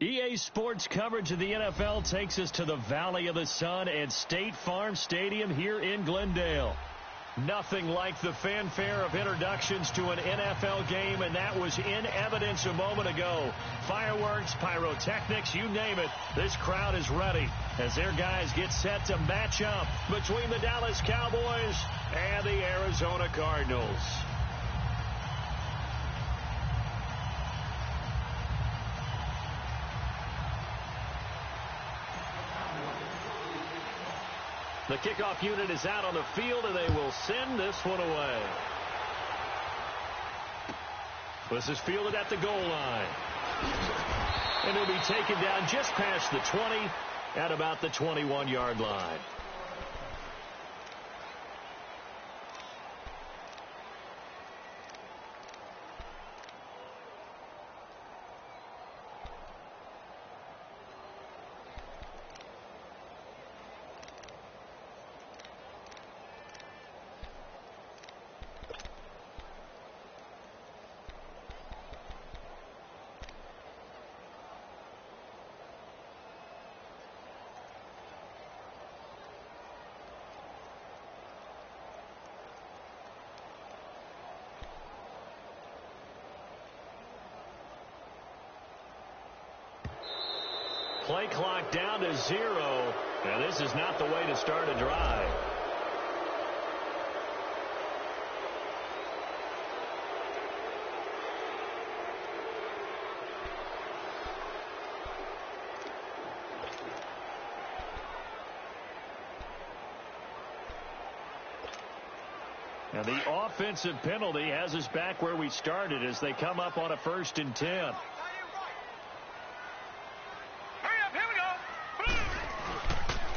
EA Sports coverage of the NFL takes us to the Valley of the Sun at State Farm Stadium here in Glendale. Nothing like the fanfare of introductions to an NFL game, and that was in evidence a moment ago. Fireworks, pyrotechnics, you name it. This crowd is ready as their guys get set to match up between the Dallas Cowboys and the Arizona Cardinals. The kickoff unit is out on the field, and they will send this one away. This is fielded at the goal line. And it'll be taken down just past the 20 at about the 21-yard line. Play clock down to 0, and this is not the way to start a drive. And the offensive penalty has us back where we started as they come up on a 1st and 10.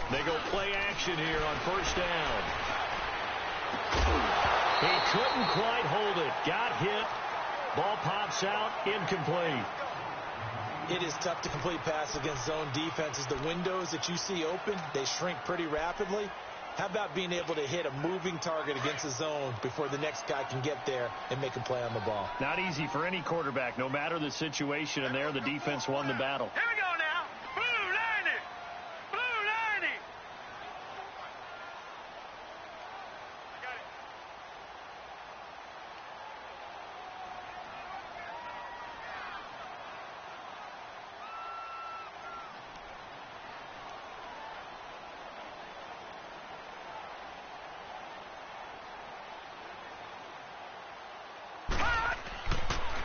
They go play action here on 1st down. He couldn't quite hold it. Got hit. Ball pops out. Incomplete. It is tough to complete pass against zone defenses. The windows that you see open, they shrink pretty rapidly. How about being able to hit a moving target against a zone before the next guy can get there and make a play on the ball? Not easy for any quarterback, no matter the situation, and there the defense won the battle. Here we go now. Blue 90. Blue 90. I got it.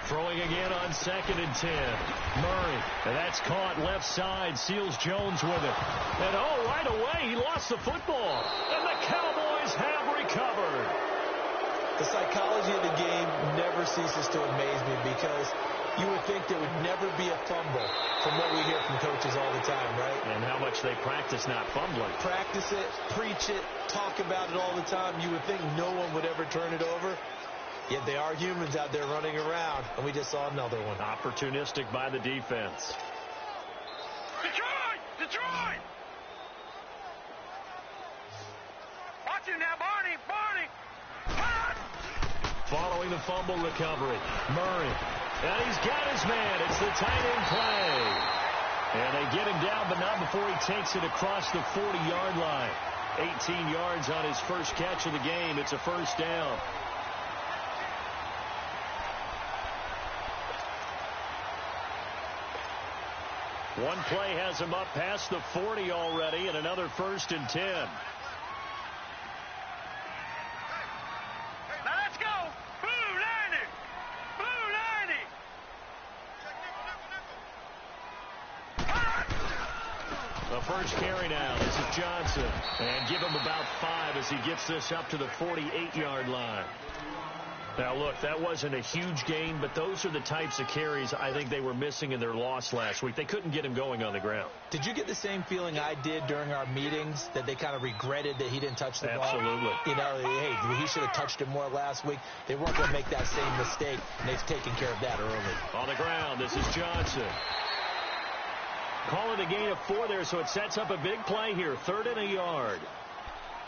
Throwing again on 2nd and 10. Murray, and that's caught left side. Seals Jones with it. And right away, he lost the football. And the Cowboys have recovered. The psychology of the game never ceases to amaze me because you would think there would never be a fumble from what we hear from coaches all the time, right? And how much they practice not fumbling. Practice it, preach it, talk about it all the time. You would think no one would ever turn it over. Yet they are humans out there running around, and we just saw another one. Opportunistic by the defense. Detroit! Detroit! Watch him now, Barney! Barney! Following the fumble recovery, Murray. And he's got his man. It's the tight end play. And they get him down, but not before he takes it across the 40-yard line. 18 yards on his first catch of the game. It's a 1st down. One play has him up past the 40 already, and another 1st and 10. Now let's go! Blue 90! Blue 90! The first carry now. This is Johnson. And give him about 5 as he gets this up to the 48-yard line. Now, look, that wasn't a huge gain, but those are the types of carries I think they were missing in their loss last week. They couldn't get him going on the ground. Did you get the same feeling I did during our meetings, that they kind of regretted that he didn't touch the ball? Absolutely. You know, hey, he should have touched it more last week. They weren't going to make that same mistake, and they've taken care of that early. On the ground, this is Johnson. Call it a gain of 4 there, so it sets up a big play here. 3rd and a yard.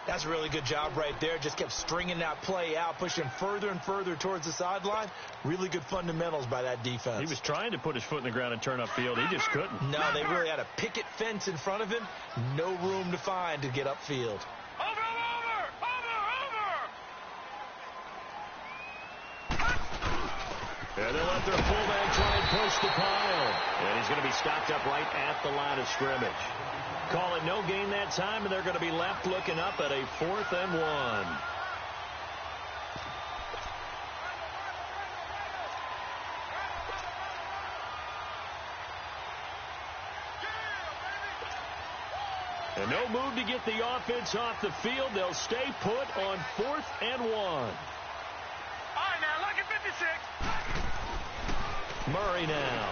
That's a really good job right there. Just kept stringing that play out, pushing further and further towards the sideline. Really good fundamentals by that defense. He was trying to put his foot in the ground and turn upfield. He just couldn't. No, they really had a picket fence in front of him. No room to find to get upfield. And they'll let their fullback try and push the pile. And he's going to be stopped up right at the line of scrimmage. Call it no gain that time, and they're going to be left looking up at a 4th and 1. And no move to get the offense off the field. They'll stay put on 4th and 1. All right, now, look at 56. Murray now.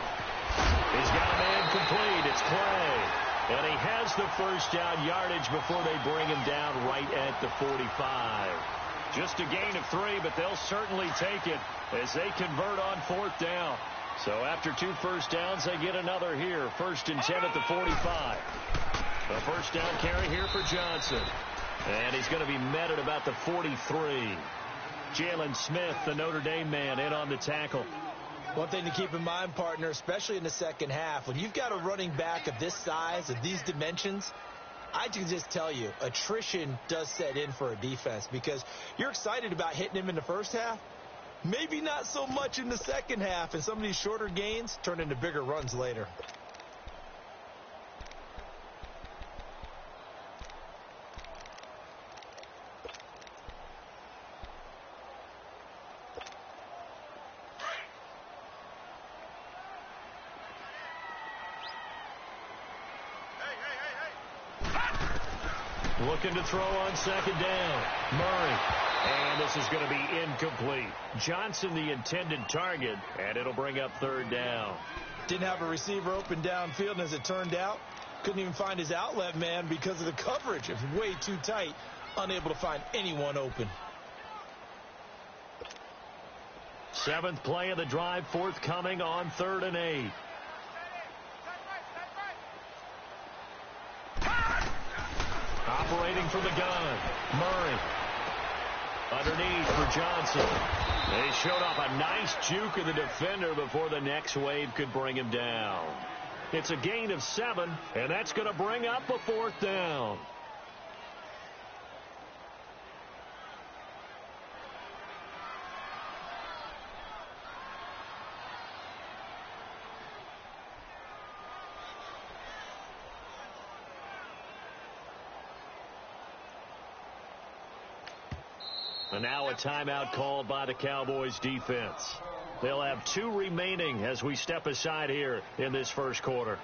He's got a man complete. It's Clay. And he has the first down yardage before they bring him down right at the 45. Just a gain of 3, but they'll certainly take it as they convert on 4th down. So after 2 first downs, they get another here. 1st and 10 at the 45. A first down carry here for Johnson. And he's going to be met at about the 43. Jalen Smith, the Notre Dame man, in on the tackle. One thing to keep in mind, partner, especially in the second half, when you've got a running back of this size, of these dimensions, I can just tell you, attrition does set in for a defense because you're excited about hitting him in the first half. Maybe not so much in the second half, and some of these shorter gains turn into bigger runs later. Looking to throw on 2nd down. Murray. And this is going to be incomplete. Johnson the intended target, and it'll bring up 3rd down. Didn't have a receiver open downfield, and as it turned out, couldn't even find his outlet man because of the coverage. It was way too tight, unable to find anyone open. 7th play of the drive, forthcoming on 3rd and 8. Operating from the gun, Murray. Underneath for Johnson. They showed off a nice juke of the defender before the next wave could bring him down. It's a gain of 7, and that's going to bring up a 4th down. And now a timeout called by the Cowboys defense. They'll have 2 remaining as we step aside here in this first quarter.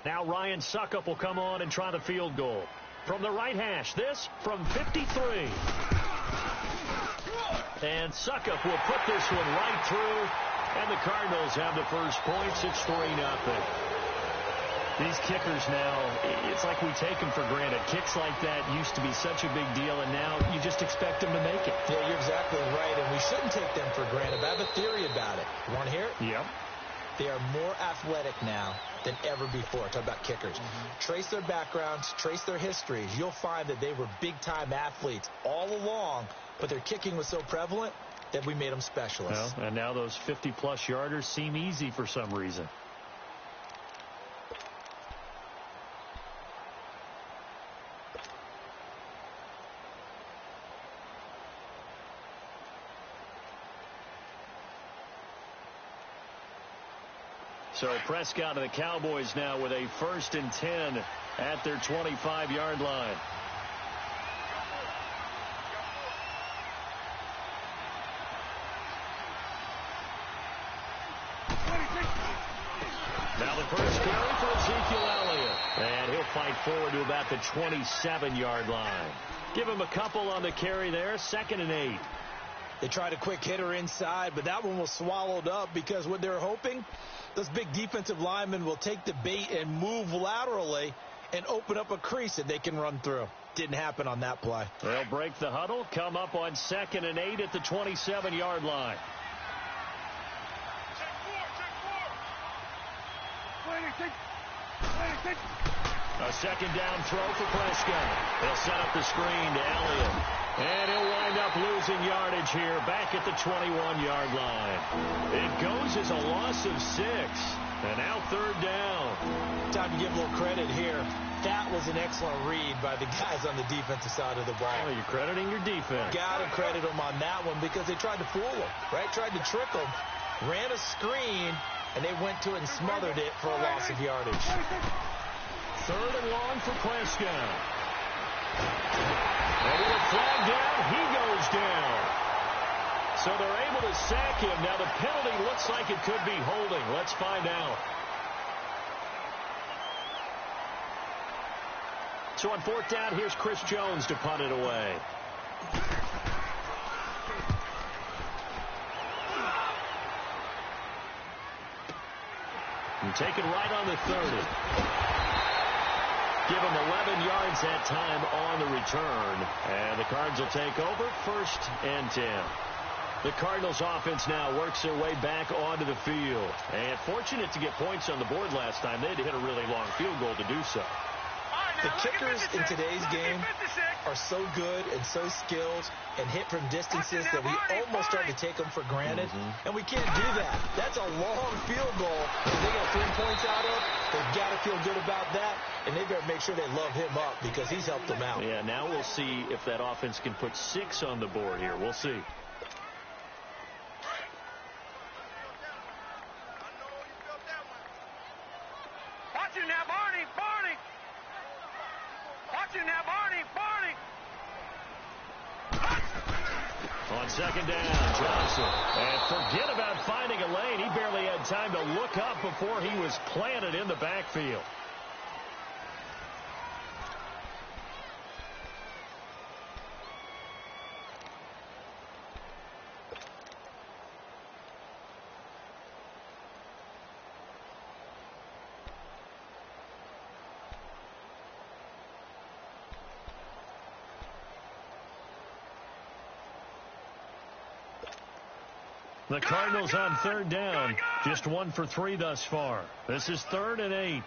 Now Ryan Suckup will come on and try the field goal. From the right hash, this from 53. And Suckup will put this one right through. And the Cardinals have the first points. It's 3-0. These kickers now, it's like we take them for granted. Kicks like that used to be such a big deal, and now you just expect them to make it. Yeah, you're exactly right, and we shouldn't take them for granted. But I have a theory about it. You want to hear it? Yep. They are more athletic now than ever before. Talk about kickers. Trace their backgrounds, trace their histories. You'll find that they were big-time athletes all along, but their kicking was so prevalent that we made them specialists. Well, and now those 50-plus yarders seem easy for some reason. So Prescott and the Cowboys now with a 1st and 10 at their 25-yard line. Now the first carry for Ezekiel Elliott. And he'll fight forward to about the 27-yard line. Give him a couple on the carry there. 2nd and 8. They tried a quick hitter inside, but that one was swallowed up because what they're hoping, those big defensive linemen will take the bait and move laterally and open up a crease that they can run through. Didn't happen on that play. They'll break the huddle, come up on 2nd and 8 at the 27-yard line. A second down throw for Prescott. They'll set up the screen to Elliott. And he'll wind up losing yardage here back at the 21-yard line. It goes as a loss of 6. And now third down. Time to give a little credit here. That was an excellent read by the guys on the defensive side of the ball. Oh, you're crediting your defense. Got to credit them on that one because they tried to fool them, right? Tried to trick them. Ran a screen, and they went to it and smothered it for a loss of yardage. Third and long for Prescott. And with a flag down, he goes down. So they're able to sack him. Now the penalty looks like it could be holding. Let's find out. So on fourth down, here's Chris Jones to punt it away. And taken right on the 30. Give him 11 yards that time on the return. And the Cards will take over, 1st and 10. The Cardinals offense now works their way back onto the field. And fortunate to get points on the board last time. They had to hit a really long field goal to do so. The kickers in today's game are so good and so skilled and hit from distances that we almost start to take them for granted. And we can't do that. That's a long field goal that they got 3 points out of. They've got to feel good about that, and they better make sure they love him up because he's helped them out. Yeah, now we'll see if that offense can put 6 on the board here. We'll see. Watch it now, Barney. Watch it now, Barney. On second down, Johnson. And forget about finding a lane. He barely had time to look up before he was planted in the backfield. The Cardinals on third down. Just 1 for 3 thus far. This is 3rd and 8.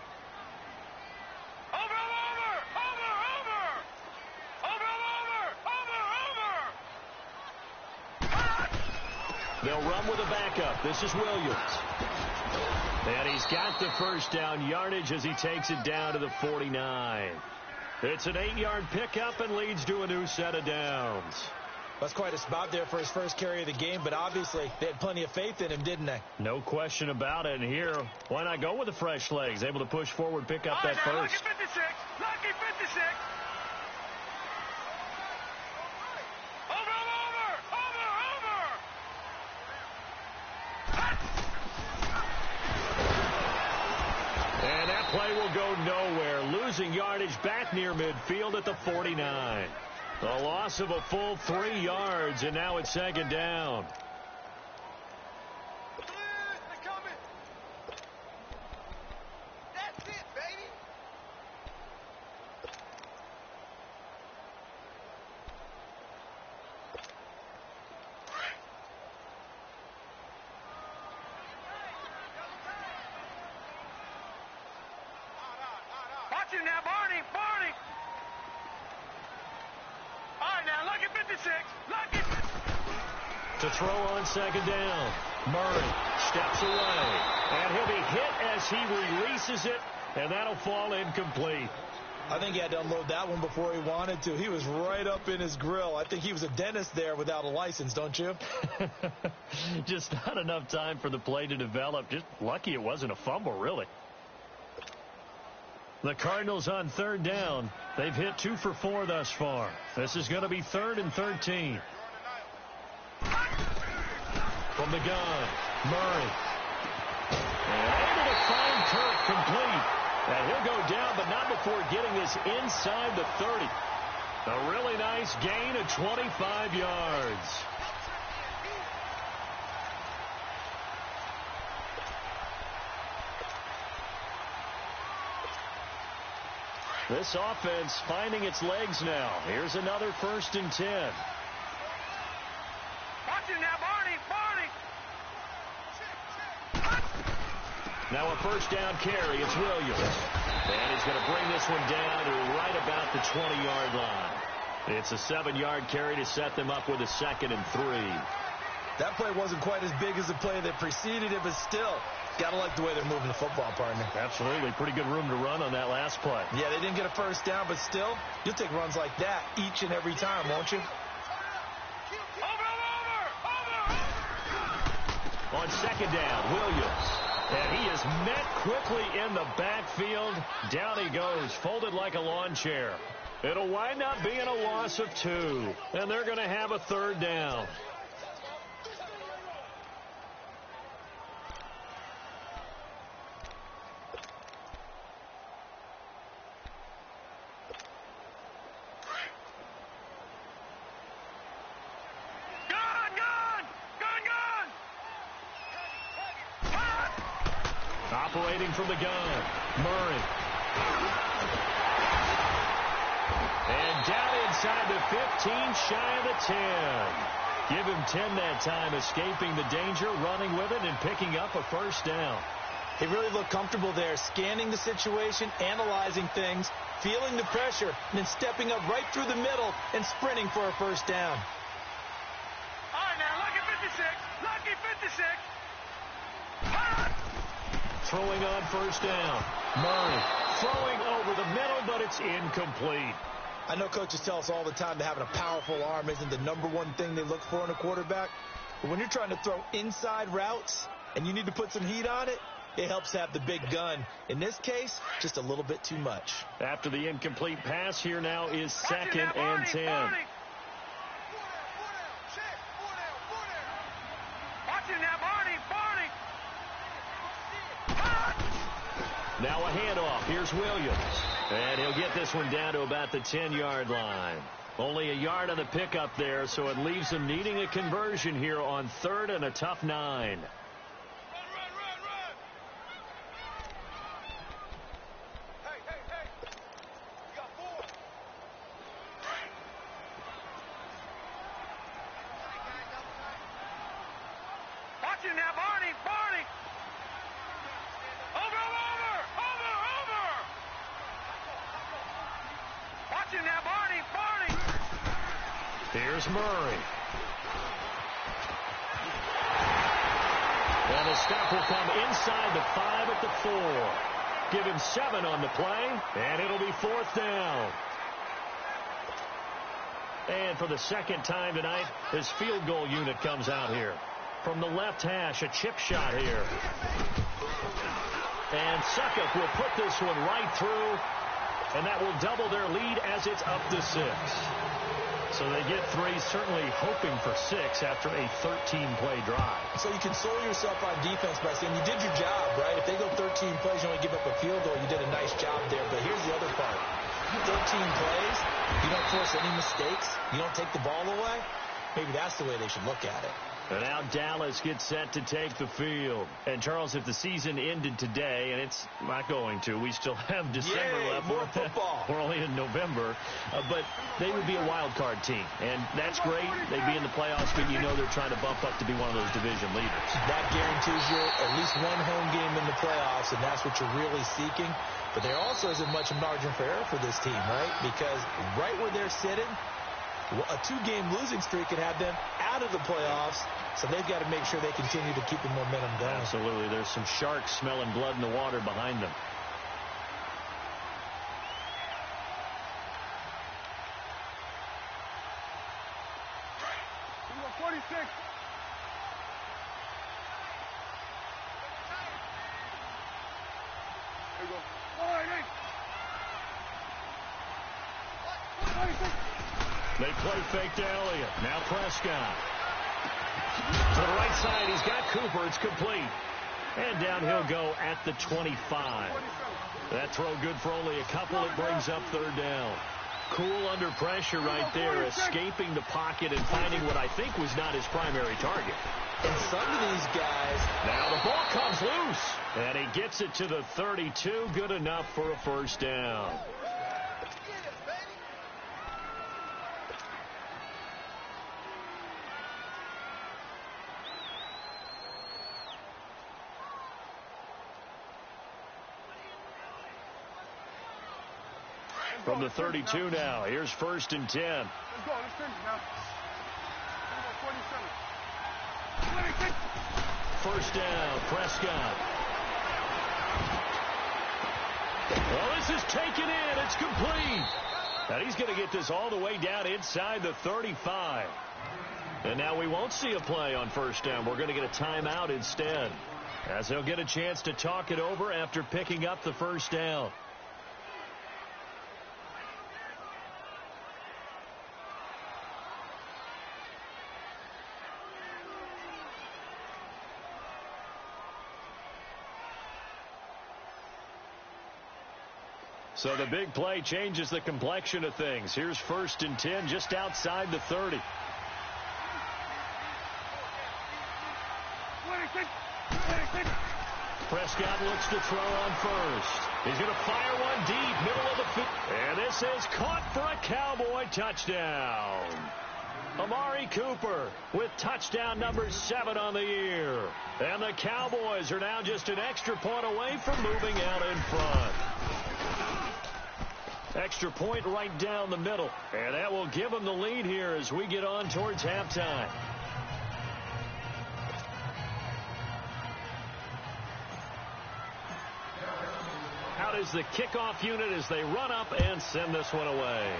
They'll run with a backup. This is Williams. And he's got the first down yardage as he takes it down to the 49. It's an 8-yard pickup and leads to a new set of downs. That's quite a spot there for his first carry of the game, but obviously they had plenty of faith in him, didn't they? No question about it. And here, why not go with the fresh legs? Able to push forward, pick up that first. Lucky 56. Lucky 56. And that play will go nowhere. Losing yardage back near midfield at the 49. A loss of a full 3 yards, and now it's second down. That's it, baby. Watch him now, Barney. Now, lucky 56. Lucky. To throw on second down. Murray steps away. And he'll be hit as he releases it. And that'll fall incomplete. I think he had to unload that one before he wanted to. He was right up in his grill. I think he was a dentist there without a license, don't you? Just not enough time for the play to develop. Just lucky it wasn't a fumble, really. The Cardinals on third down. They've hit 2 for 4 thus far. This is going to be 3rd and 13. From the gun, Murray. And able to find Kirk complete. And he'll go down, but not before getting this inside the 30. A really nice gain of 25 yards. This offense finding its legs now. Here's another 1st and 10. Watch it now, Barney. Now a first down carry. It's Williams. And he's going to bring this one down to right about the 20-yard line. It's a 7-yard carry to set them up with a 2nd and 3. That play wasn't quite as big as the play that preceded it, but still, got to like the way they're moving the football, partner. Absolutely. Pretty good room to run on that last play. Yeah, they didn't get a first down, but still, you'll take runs like that each and every time, won't you? On 2nd down, Williams. And he is met quickly in the backfield. Down he goes, folded like a lawn chair. It'll wind up being a loss of 2. And they're going to have a 3rd down. Operating from the gun, Murray. And down inside the 15, shy of the 10. Give him 10 that time, escaping the danger, running with it, and picking up a first down. He really looked comfortable there, scanning the situation, analyzing things, feeling the pressure, and then stepping up right through the middle and sprinting for a first down. All right, now, lucky 56. Lucky 56. Throwing on first down. Murray throwing over the middle, but it's incomplete. I know coaches tell us all the time that having a powerful arm isn't the #1 thing they look for in a quarterback. But when you're trying to throw inside routes and you need to put some heat on it, it helps to have the big gun. In this case, just a little bit too much. After the incomplete pass, here now is 2nd and 10. Now a handoff. Here's Williams. And he'll get this one down to about the 10-yard line. Only a yard on the pickup there, so it leaves him needing a conversion here on 3rd and a tough 9. Here's Murray. And the stop will come inside the 5 at the 4. Give him 7 on the play, and it'll be 4th down. And for the 2nd time tonight, his field goal unit comes out here. From the left hash, a chip shot here. And Suckup will put this one right through, and that will double their lead as it's up to 6. So they get 3, certainly hoping for 6 after a 13-play drive. So you console yourself on defense by saying you did your job, right? If they go 13 plays, you only give up a field goal, you did a nice job there. But here's the other part. 13 plays, you don't force any mistakes, you don't take the ball away. Maybe that's the way they should look at it. And now Dallas gets set to take the field. And, Charles, if the season ended today, and it's not going to, we still have December left. More football. We're only in November. But they would be a wild card team. And that's great. They'd be in the playoffs, but you know they're trying to bump up to be one of those division leaders. That guarantees you at least one home game in the playoffs, and that's what you're really seeking. But there also isn't much margin for error for this team, right? Because right where they're sitting, a 2-game losing streak could have them out of the playoffs, so they've got to make sure they continue to keep the momentum going. Absolutely. There's some sharks smelling blood in the water behind them. Number 46. There you go. All right, hey. They play fake to Elliott. Now Prescott. To the right side, he's got Cooper. It's complete. And down he'll go at the 25. That throw good for only a couple. It brings up 3rd down. Cool under pressure right there, escaping the pocket and finding what I think was not his primary target. And some of these guys... Now the ball comes loose. And he gets it to the 32. Good enough for a first down. From the 32 now, here's 1st and 10. Let's go. Let's finish now. 47. 1st down, Prescott. Well, this is taken in. It's complete. And he's going to get this all the way down inside the 35. And now we won't see a play on 1st down. We're going to get a timeout instead, as he'll get a chance to talk it over after picking up the 1st down. So the big play changes the complexion of things. Here's 1st and 10 just outside the 30. Prescott looks to throw on 1st. He's going to fire one deep, middle of the field. And this is caught for a Cowboy touchdown. Amari Cooper with touchdown number 7 on the year. And the Cowboys are now just an extra point away from moving out in front. Extra point right down the middle. And that will give them the lead here as we get on towards halftime. Out is the kickoff unit as they run up and send this one away.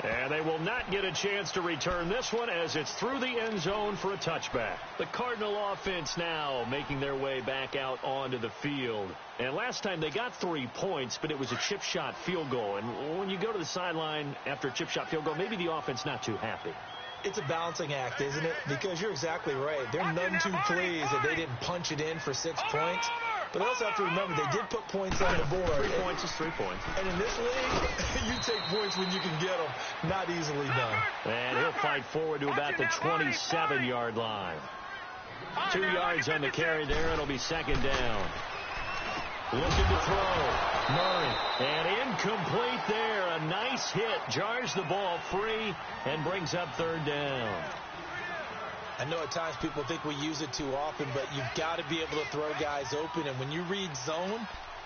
And they will not get a chance to return this one as it's through the end zone for a touchback. The Cardinal offense now making their way back out onto the field. And last time they got 3 points, but it was a chip shot field goal. And when you go to the sideline after a chip shot field goal, maybe the offense not too happy. It's a balancing act, isn't it? Because you're exactly right. They're none too pleased that they didn't punch it in for 6 points. But they also have to remember they did put points on the board. 3 points is 3 points. And in this league, you take points when you can get them. Not easily done. And he'll fight forward to about the 27-yard line. 2 yards on the carry there. It'll be 2nd down. Looking to throw. Murray. And incomplete there. A nice hit. Jars the ball free and brings up 3rd down. I know at times people think we use it too often, but you've got to be able to throw guys open. And when you read zone,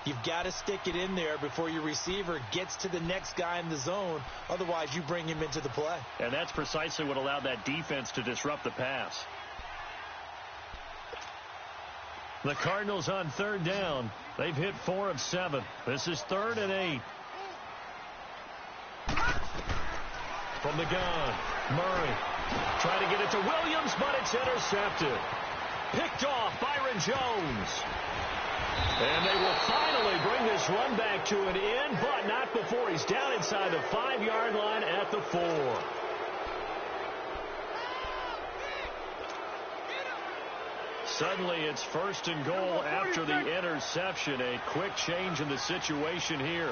you've got to stick it in there before your receiver gets to the next guy in the zone. Otherwise, you bring him into the play. And that's precisely what allowed that defense to disrupt the pass. The Cardinals on 3rd down. They've hit 4 of 7. This is 3rd and 8. From the gun, Murray. Trying to get it to Williams, but it's intercepted. Picked off Byron Jones. And they will finally bring this run back to an end, but not before he's down inside the 5-yard line at the 4. Suddenly it's 1st and goal after the interception. A quick change in the situation here.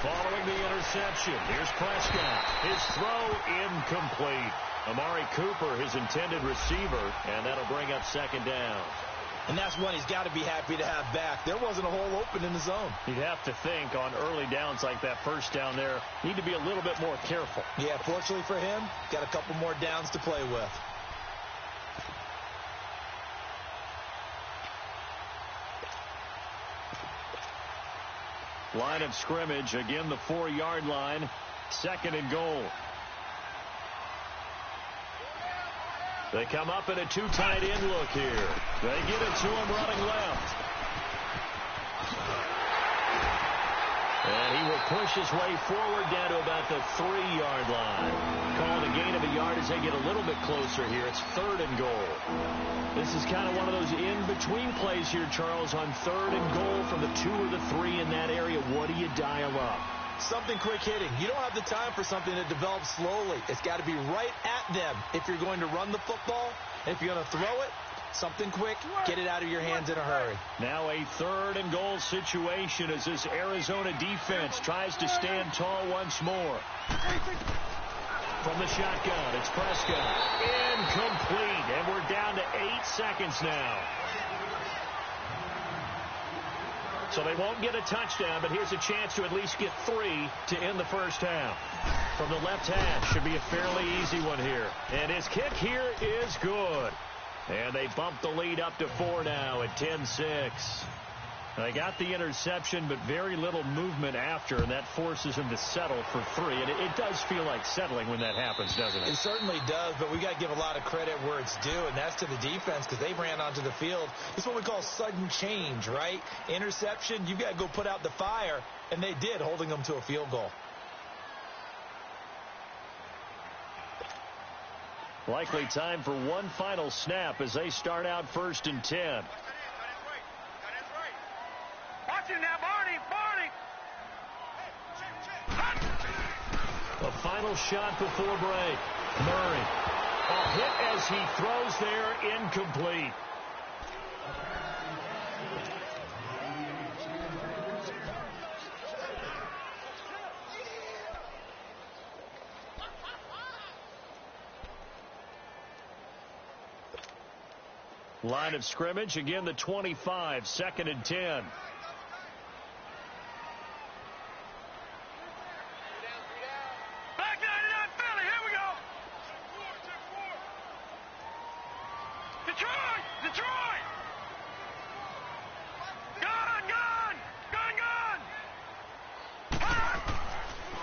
Following the interception, here's Prescott. His throw incomplete. Amari Cooper, his intended receiver, and that'll bring up 2nd down. And that's one he's got to be happy to have back. There wasn't a hole open in the zone. You'd have to think on early downs like that 1st down there, need to be a little bit more careful. Yeah, fortunately for him, got a couple more downs to play with. Line of scrimmage, again the 4-yard line, 2nd and goal. They come up in a 2 tight end look here. They get it to him running left. And he will push his way forward down to about the 3-yard line. Called a gain of a yard as they get a little bit closer here. It's 3rd and goal. This is kind of one of those in-between plays here, Charles, on 3rd and goal from the 2 or the 3 in that area. What do you dial up? Something quick hitting. You don't have the time for something that develops slowly. It's got to be right at them if you're going to run the football. And if you're going to throw it, something quick, get it out of your hands in a hurry. Now a 3rd and goal situation as this Arizona defense tries to stand tall once more. From the shotgun, it's Prescott. Incomplete, and we're down to 8 seconds now. So they won't get a touchdown, but here's a chance to at least get 3 to end the first half. From the left hash, should be a fairly easy one here. And his kick here is good. And they bump the lead up to 4 now at 10-6. They got the interception, but very little movement after, and that forces him to settle for 3. And it does feel like settling when that happens, doesn't it? It certainly does, but we got to give a lot of credit where it's due, and that's to the defense because they ran onto the field. It's what we call sudden change, right? Interception, you got to go put out the fire, and they did, holding them to a field goal. Likely time for one final snap as they start out 1st and 10. Watch it now, Barney. A final shot before break. Murray. A hit as he throws there, incomplete. Line of scrimmage, again the 25, 2nd and 10.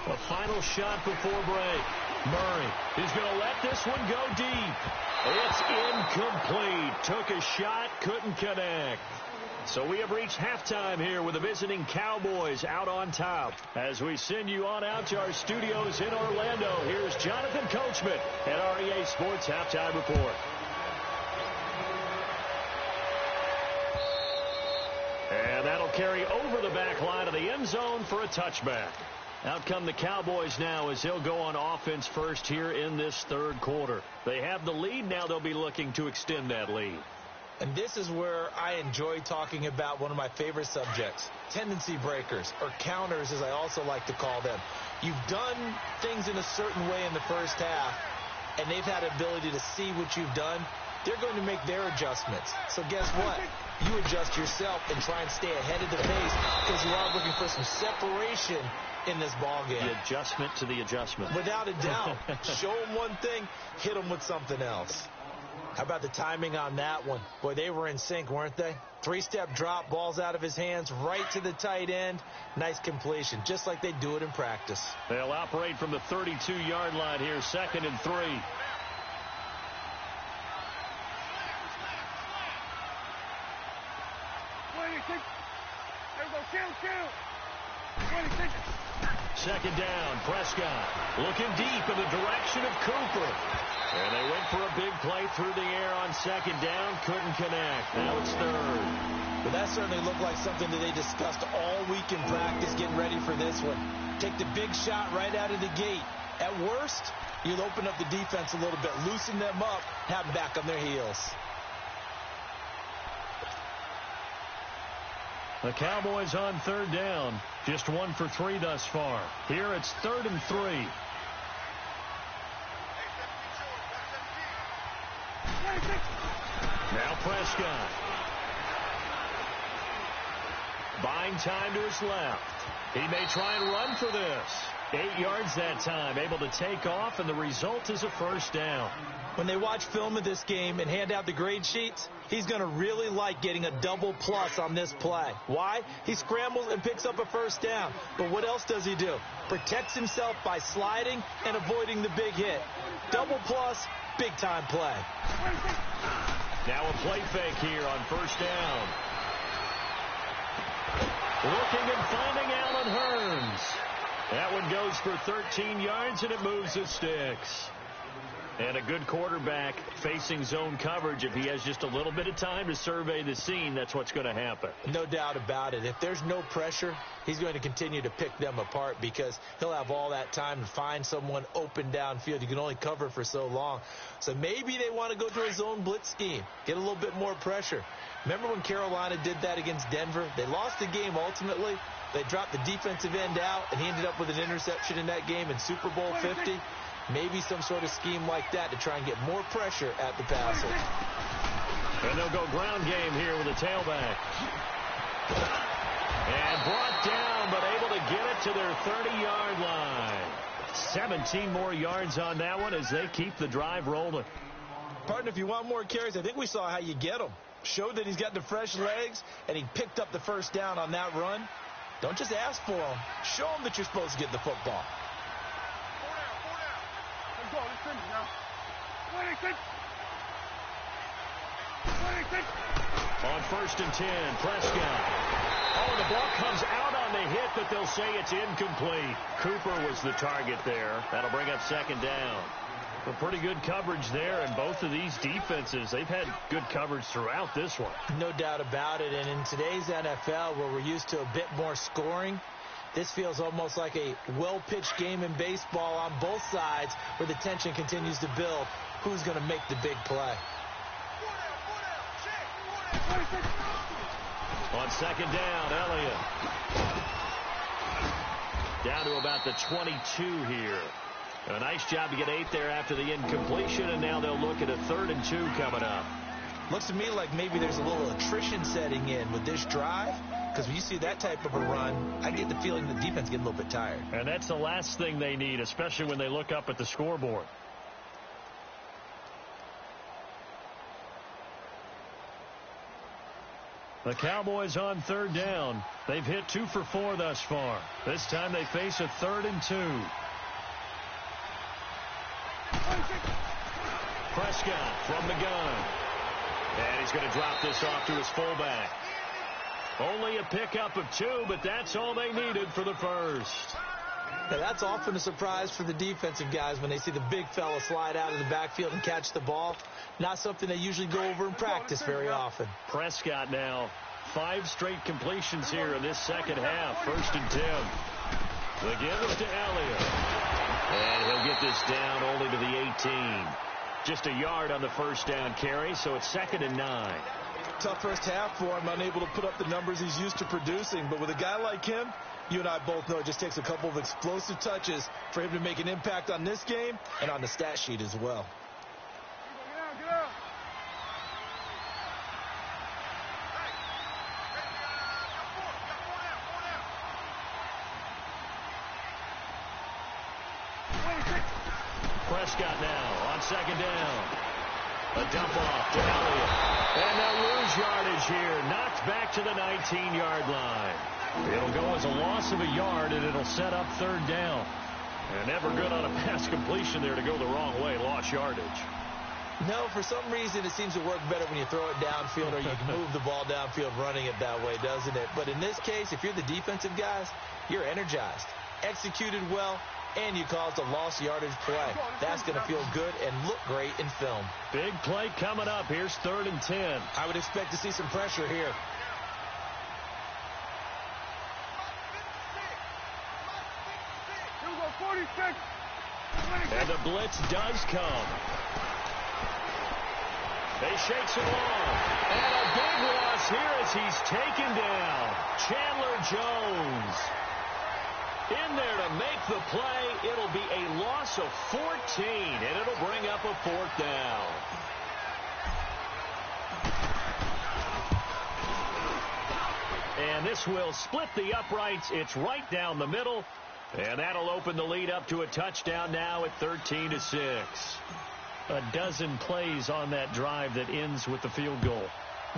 A final shot before break. Murray is going to let this one go deep. It's incomplete. Took a shot, couldn't connect. So we have reached halftime here with the visiting Cowboys out on top. As we send you on out to our studios in Orlando, here's Jonathan Coachman at REA Sports Halftime Report. And that'll carry over the back line of the end zone for a touchback. Out come the Cowboys now as they'll go on offense first here in this 3rd quarter. They have the lead. Now they'll be looking to extend that lead. And this is where I enjoy talking about one of my favorite subjects, tendency breakers, or counters as I also like to call them. You've done things in a certain way in the first half, and they've had the ability to see what you've done. They're going to make their adjustments. So guess what? You adjust yourself and try and stay ahead of the pace because you are looking for some separation in this ball game. The adjustment to the adjustment. Without a doubt. Show them one thing, hit them with something else. How about the timing on that one? Boy, they were in sync, weren't they? 3-step drop, balls out of his hands, right to the tight end. Nice completion, just like they do it in practice. They'll operate from the 32-yard line here, 2nd and 3. Second down, Prescott looking deep in the direction of Cooper. And they went for a big play through the air on 2nd down, couldn't connect. Now it's 3rd. But that certainly looked like something that they discussed all week in practice getting ready for this one. Take the big shot right out of the gate. At worst, you'll open up the defense a little bit, loosen them up, have them back on their heels. The Cowboys on 3rd down. Just 1 for 3 thus far. Here it's 3rd and 3. Now Prescott. Buying time to his left. He may try and run for this. 8 yards that time, able to take off, and the result is a 1st down. When they watch film of this game and hand out the grade sheets, he's going to really like getting a double plus on this play. Why? He scrambles and picks up a 1st down. But what else does he do? Protects himself by sliding and avoiding the big hit. Double plus, big time play. Now a play fake here on 1st down. Looking and finding Allen Hurns. That one goes for 13 yards, and it moves the sticks. And a good quarterback facing zone coverage. If he has just a little bit of time to survey the scene, that's what's going to happen. No doubt about it. If there's no pressure, he's going to continue to pick them apart because he'll have all that time to find someone open downfield. You can only cover for so long. So maybe they want to go to a zone blitz scheme, get a little bit more pressure. Remember when Carolina did that against Denver? They lost the game ultimately. They dropped the defensive end out, and he ended up with an interception in that game in Super Bowl 50. Maybe some sort of scheme like that to try and get more pressure at the passer. And they'll go ground game here with a tailback. And brought down, but able to get it to their 30-yard line. 17 more yards on that one as they keep the drive rolling. Partner, if you want more carries, I think we saw how you get them. Showed that he's got the fresh legs, and he picked up the first down on that run. Don't just ask for them. Show them that you're supposed to get the football. 4 down. Let's go. Let's finish now. 26. 26. On 1st and 10, Prescott. Oh, the ball comes out on the hit, but they'll say it's incomplete. Cooper was the target there. That'll bring up 2nd down. Well, pretty good coverage there, and both of these defenses, they've had good coverage throughout this one. No doubt about it, and in today's NFL, where we're used to a bit more scoring, this feels almost like a well-pitched game in baseball on both sides where the tension continues to build. Who's going to make the big play? On 2nd down, Elliott. Down to about the 22 here. A nice job to get 8 there after the incompletion, and now they'll look at a 3rd and 2 coming up. Looks to me like maybe there's a little attrition setting in with this drive, because when you see that type of a run, I get the feeling the defense getting a little bit tired. And that's the last thing they need, especially when they look up at the scoreboard. The Cowboys on 3rd down. They've hit 2 for 4 thus far. This time they face a 3rd and 2. Prescott from the gun. And he's going to drop this off to his fullback. Only a pickup of 2, but that's all they needed for the first. Now, that's often a surprise for the defensive guys when they see the big fella slide out of the backfield and catch the ball. Not something they usually go over in practice very often. Prescott now 5 straight completions here in this second half. 1st and 10. The give is to Elliott. And he'll get this down only to the 18. Just a yard on the 1st down carry, so it's 2nd and 9. Tough first half for him, unable to put up the numbers he's used to producing. But with a guy like him, you and I both know it just takes a couple of explosive touches for him to make an impact on this game and on the stat sheet as well. Get out. Prescott now on 2nd down. A dump off to Elliott. And they'll lose yardage here. Knocked back to the 19-yard line. It'll go as a loss of a yard, and it'll set up 3rd down. And never good on a pass completion there to go the wrong way. Lost yardage. No, for some reason it seems to work better when you throw it downfield or you can move the ball downfield running it that way, doesn't it? But in this case, if you're the defensive guys, you're energized, executed well, and you caused a lost yardage play. That's going to feel good and look great in film. Big play coming up. Here's 3rd and 10. I would expect to see some pressure here. Here we go, 46. And the blitz does come. They shake some off. And a big loss here as he's taken down. Chandler Jones in there to make the play. It'll be a loss of 14, and it'll bring up a 4th down. And this will split the uprights. It's right down the middle, and that'll open the lead up to a touchdown now at 13-6. A dozen plays on that drive that ends with the field goal.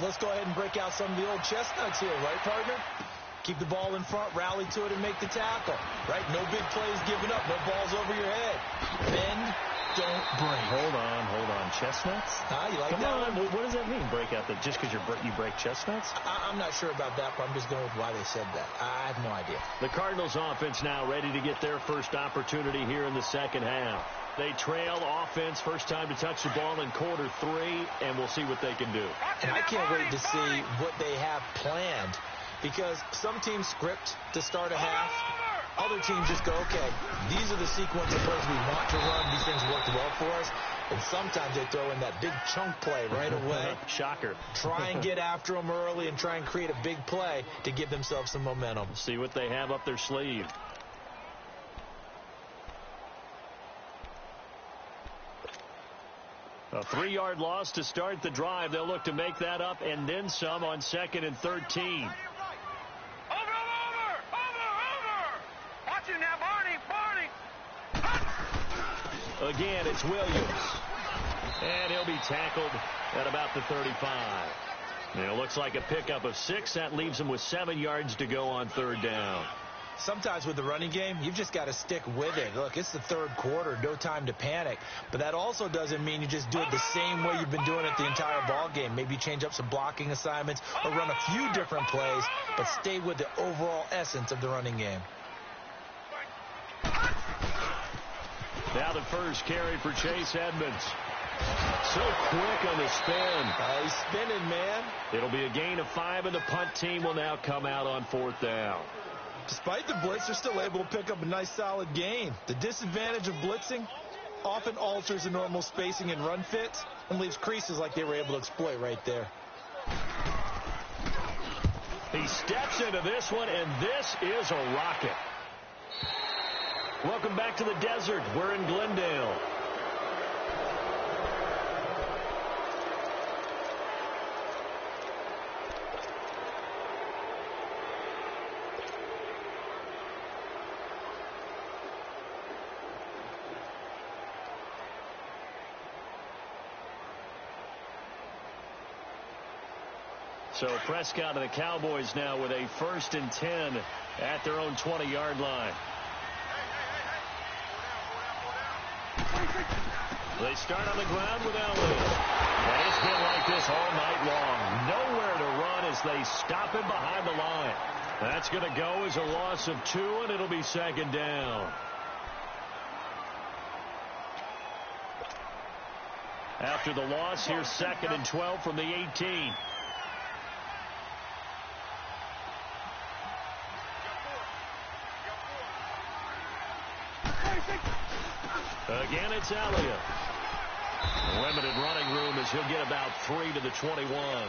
Let's go ahead and break out some of the old chestnuts here, right, partner? Keep the ball in front, rally to it, and make the tackle. Right? No big plays given up. No balls over your head. Bend, don't break. Hold on. Chestnuts? You like Come that on. one? What does that mean, break out? That just because you break chestnuts? I'm not sure about that, but I'm just going with why they said that. I have no idea. The Cardinals offense now ready to get their first opportunity here in the second half. They trail offense, first time to touch the ball in quarter 3, and we'll see what they can do. And I can't wait to see what they have planned, because some teams script to start a half. Other teams just go, okay, these are the sequence of plays we want to run. These things worked well for us. And sometimes they throw in that big chunk play right away. Shocker. Try and get after them early and try and create a big play to give themselves some momentum. See what they have up their sleeve. A 3-yard loss to start the drive. They'll look to make that up and then some on 2nd and 13. Over. Again, it's Williams. And he'll be tackled at about the 35. And it looks like a pickup of 6. That leaves him with 7 yards to go on third down. Sometimes with the running game, you've just got to stick with it. Look, it's the third quarter, no time to panic. But that also doesn't mean you just do it the same way you've been doing it the entire ball game. Maybe change up some blocking assignments or run a few different plays, but stay with the overall essence of the running game. Now the first carry for Chase Edmonds. So quick on the spin. He's spinning, man. It'll be a gain of 5, and the punt team will now come out on fourth down. Despite the blitz, they're still able to pick up a nice, solid gain. The disadvantage of blitzing often alters the normal spacing and run fits and leaves creases like they were able to exploit right there. He steps into this one, and this is a rocket. Welcome back to the desert. We're in Glendale. So Prescott and the Cowboys now with a 1st and 10 at their own 20-yard line. They start on the ground with Elliott. And it's been like this all night long. Nowhere to run as they stop him behind the line. That's going to go as a loss of 2, and it'll be 2nd down. After the loss, here's 2nd and 12 from the 18. Again, it's Elliott. Limited running room as he'll get about 3 to the 21. All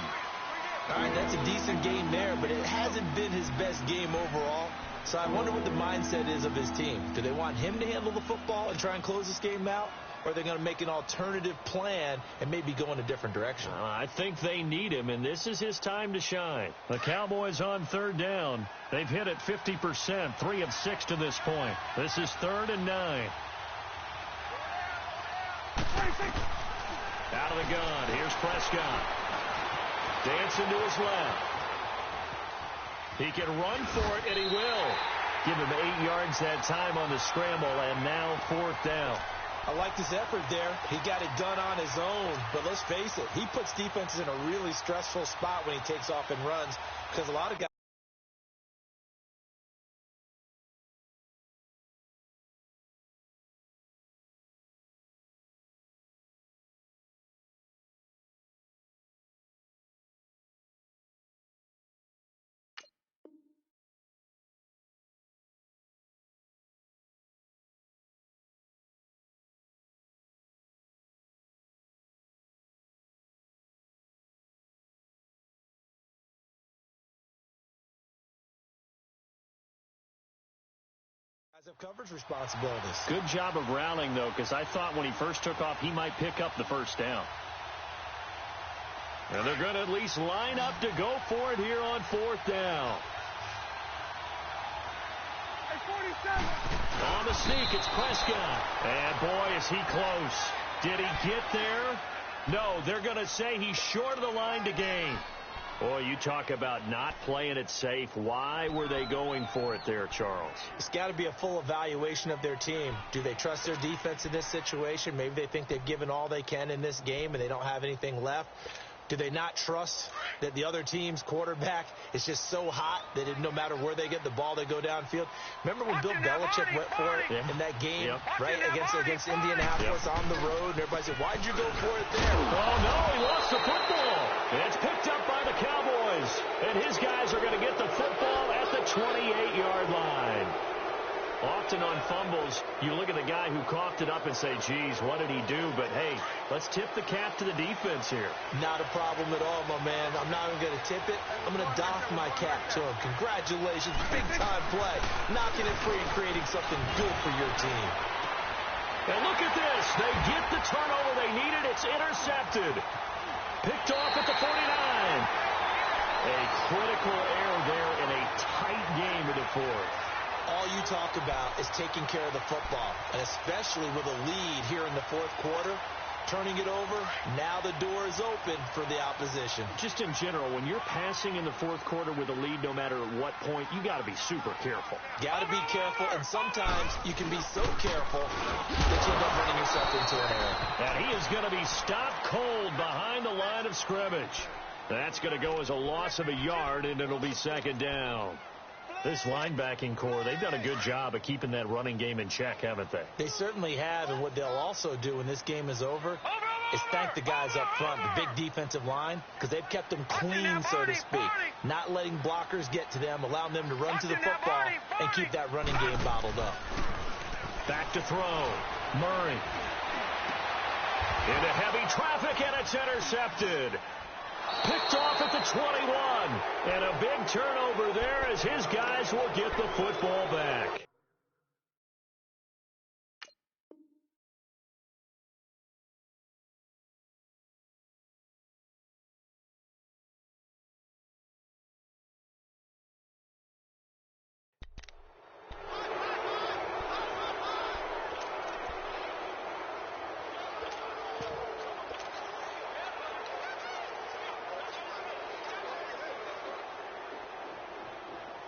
right, that's a decent game there, but it hasn't been his best game overall. So I wonder what the mindset is of his team. Do they want him to handle the football and try and close this game out? Or are they going to make an alternative plan and maybe go in a different direction? I think they need him, and this is his time to shine. The Cowboys on 3rd down. They've hit it 50%, 3 of 6 to this point. This is 3rd and 9. Out of the gun. Here's Prescott. Dancing to his left. He can run for it, and he will. Give him 8 yards that time on the scramble, and now 4th down. I like his effort there. He got it done on his own. But let's face it, he puts defenses in a really stressful spot when he takes off and runs because a lot of guys. Have coverage responsibilities. Good job of rallying, though, because I thought when he first took off, he might pick up the 1st down. And they're going to at least line up to go for it here on 4th down. On the sneak, it's Prescott. And, boy, is he close. Did he get there? No, they're going to say he's short of the line to gain. Boy, you talk about not playing it safe. Why were they going for it there, Charles? It's got to be a full evaluation of their team. Do they trust their defense in this situation? Maybe they think they've given all they can in this game and they don't have anything left. Do they not trust that the other team's quarterback is just so hot that no matter where they get the ball, they go downfield? Remember when Bill Belichick went for it in that game, right, against Indianapolis on the road, and everybody said, why'd you go for it there? Oh, no, he lost the football. It's picked up by the Cowboys, and his guys are going to get the football at the 28-yard line. Often on fumbles, you look at the guy who coughed it up and say, geez, what did he do? But, hey, let's tip the cap to the defense here. Not a problem at all, my man. I'm not even going to tip it. I'm going to doff my cap to him. Congratulations. Big-time play. Knocking it free and creating something good for your team. And look at this. They get the turnover they needed. It's intercepted. Picked off at the 49. A critical error there in a tight game in the 4th. All you talk about is taking care of the football, and especially with a lead here in the fourth quarter. Turning it over, now the door is open for the opposition. Just in general, when you're passing in the fourth quarter with a lead, no matter at what point, you got to be super careful. Got to be careful, and sometimes you can be so careful that you end up running yourself into an error. And he is going to be stopped cold behind the line of scrimmage. That's going to go as a loss of a yard, and it'll be second down. This linebacking core, they've done a good job of keeping that running game in check, haven't they? They certainly have, and what they'll also do when this game is over is thank the guys up front, the big defensive line, because they've kept them clean, so to speak. Not letting blockers get to them, allowing them to run to the football and keep that running game bottled up. Back to throw. Murray. Into heavy traffic, and it's intercepted. Picked off at the 21. And a big turnover there as his guys will get the football back.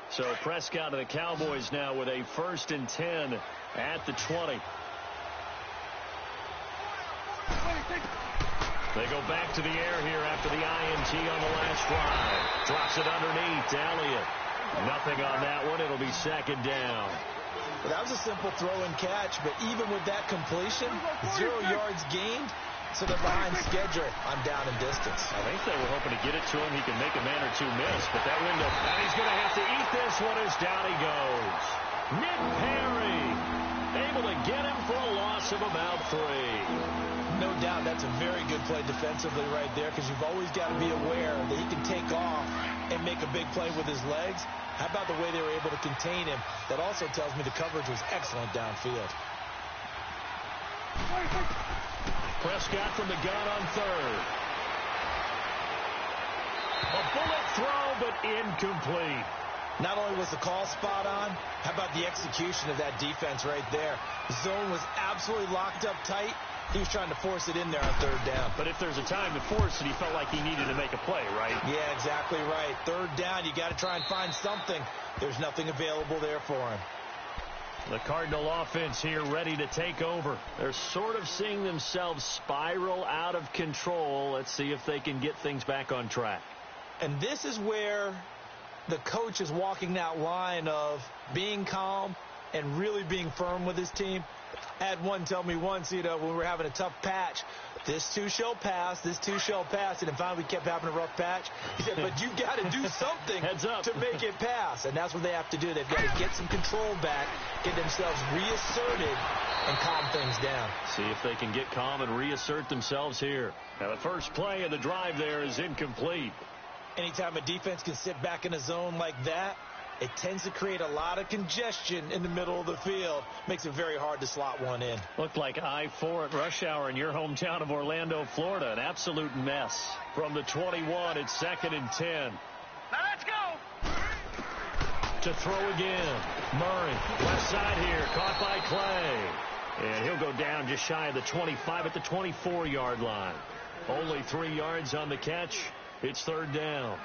So Prescott and the Cowboys now with a 1st and 10 at the 20. They go back to the air here after the INT on the last drive. Drops it underneath. Elliott. Nothing on that one. It'll be second down. Well, that was a simple throw and catch, but even with that completion, 0 yards gained. So they're behind schedule on down and distance. I think they were hoping to get it to him. He can make a man or two miss, but that window, and he's going to have to eat this one as down he goes. Nick Perry able to get him for a loss of about 3. No doubt that's a very good play defensively right there, because you've always got to be aware that he can take off and make a big play with his legs. How about the way they were able to contain him? That also tells me the coverage was excellent downfield. Prescott from the gun on 3rd. A bullet throw, but incomplete. Not only was the call spot on, how about the execution of that defense right there? The zone was absolutely locked up tight. He was trying to force it in there on 3rd down. But if there's a time to force it, he felt like he needed to make a play, right? Yeah, exactly right. 3rd down, you got to try and find something. There's nothing available there for him. The Cardinal offense here ready to take over. They're sort of seeing themselves spiral out of control. Let's see if they can get things back on track. And this is where the coach is walking that line of being calm and really being firm with his team. I had one tell me once, when we were having a tough patch, this too shall pass, this too shall pass, and finally we kept having a rough patch. He said, but you got to do something Heads up. to make it pass, and that's what they have to do. They've got to get some control back, get themselves reasserted, and calm things down. See if they can get calm and reassert themselves here. Now the first play of the drive there is incomplete. Anytime a defense can sit back in a zone like that, it tends to create a lot of congestion in the middle of the field. Makes it very hard to slot one in. Looked like I-4 at rush hour in your hometown of Orlando, Florida. An absolute mess. From the 21, it's 2nd and 10. Now let's go. To throw again. Murray, left side here, caught by Clay. And he'll go down just shy of the 25 at the 24-yard line. Only 3 yards on the catch. It's 3rd down.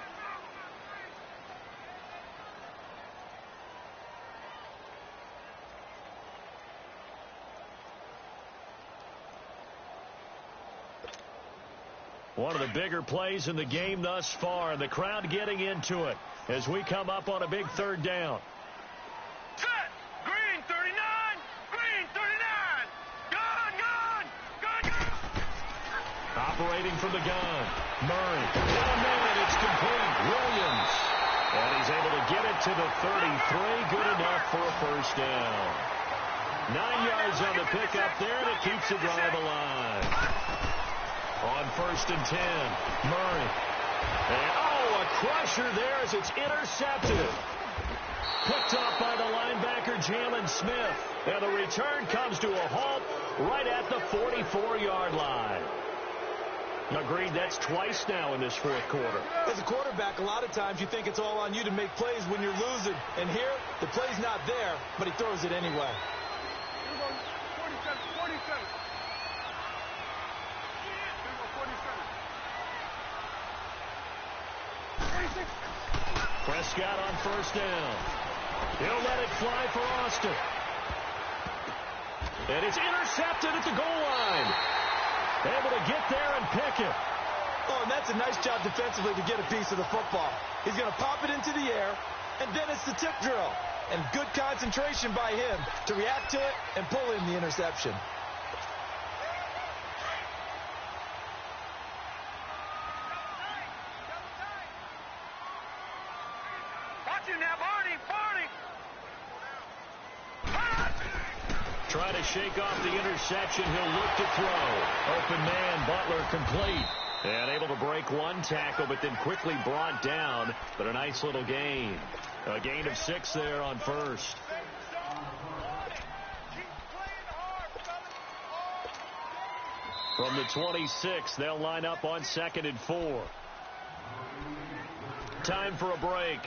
One of the bigger plays in the game thus far. The crowd getting into it as we come up on a big 3rd down. Set. Green 39. Green 39. Gun. Operating from the gun. Murray. Got a man. It's complete. Williams. And he's able to get it to the 33. Good enough for a 1st down. 9 yards on the pickup there, and it keeps the drive alive. On 1st and 10, Murray. And, a crusher there as it's intercepted. Picked off by the linebacker, Jalen Smith. And the return comes to a halt right at the 44-yard line. Agreed, that's twice now in this fourth quarter. As a quarterback, a lot of times you think it's all on you to make plays when you're losing. And here, the play's not there, but he throws it anyway. 47. Prescott on first down. He'll let it fly for Austin. And it's intercepted at the goal line. Able to get there and pick it. Oh, and that's a nice job defensively to get a piece of the football. He's going to pop it into the air, and then it's the tip drill. And good concentration by him to react to it and pull in the interception. Try to shake off the interception. He'll look to throw. Open man, Butler complete. And able to break one tackle, but then quickly brought down. But a nice little gain. A gain of 6 there on first. From the 26, they'll line up on 2nd and 4. Time for a break.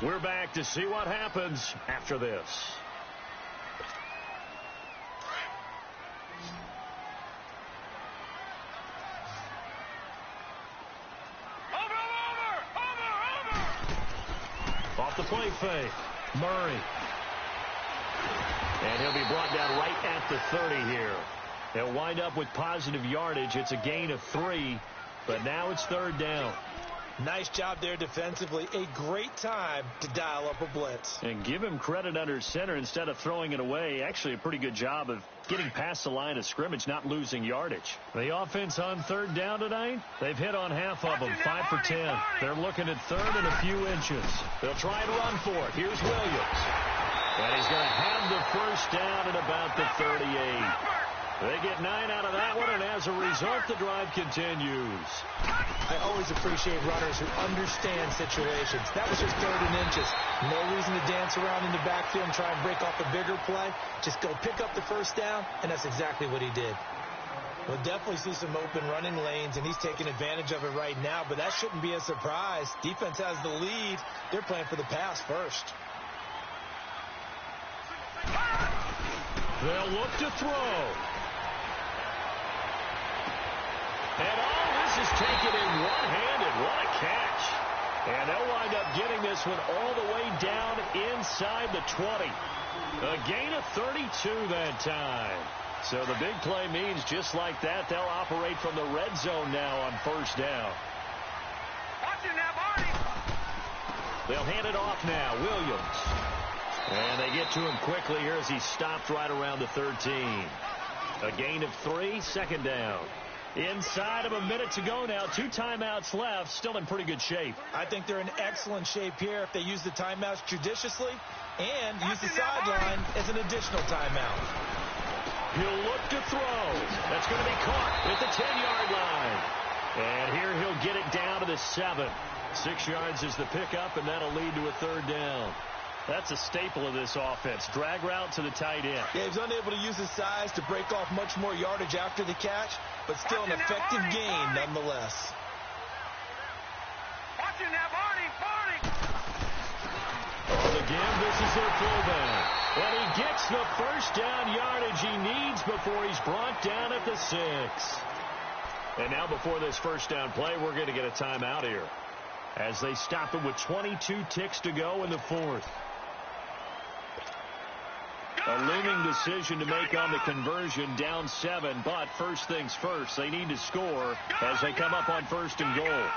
We're back to see what happens after this. Off the play fake. Murray. And he'll be brought down right at the 30 here. They'll wind up with positive yardage. It's a gain of 3, but now it's 3rd down. Nice job there defensively. A great time to dial up a blitz. And give him credit under center instead of throwing it away. Actually a pretty good job of getting past the line of scrimmage, not losing yardage. The offense on 3rd down tonight, they've hit on half of them, 5 for 10. They're looking at 3rd and a few inches. They'll try and run for it. Here's Williams. And he's going to have the first down at about the 38. They get 9 out of that one, and as a result, the drive continues. I always appreciate runners who understand situations. That was just 3rd and inches. No reason to dance around in the backfield and try and break off a bigger play. Just go pick up the first down, and that's exactly what he did. We'll definitely see some open running lanes, and he's taking advantage of it right now, but that shouldn't be a surprise. Defense has the lead. They're playing for the pass first. They'll look to throw. And all this is taken in one-handed. What a catch. And they'll wind up getting this one all the way down inside the 20. A gain of 32 that time. So the big play means just like that, they'll operate from the red zone now on first down. They'll hand it off now. Williams. And they get to him quickly here as he stopped right around the 13. A gain of 3, 2nd down. Inside of a minute to go now. 2 timeouts left. Still in pretty good shape. I think they're in excellent shape here if they use the timeouts judiciously and use the sideline as an additional timeout. He'll look to throw. That's going to be caught at the 10-yard line. And here he'll get it down to the 7. 6 yards is the pickup, and that'll lead to a 3rd down. That's a staple of this offense. Drag route to the tight end. Yeah, he was unable to use his size to break off much more yardage after the catch, but still an effective gain nonetheless. On the game, this is their fullback. And he gets the first down yardage he needs before he's brought down at the 6. And now before this first down play, we're going to get a timeout here as they stop it with 22 ticks to go in the 4th. A looming decision to make on the conversion, down 7, but first things first, they need to score as they come up on 1st and goal.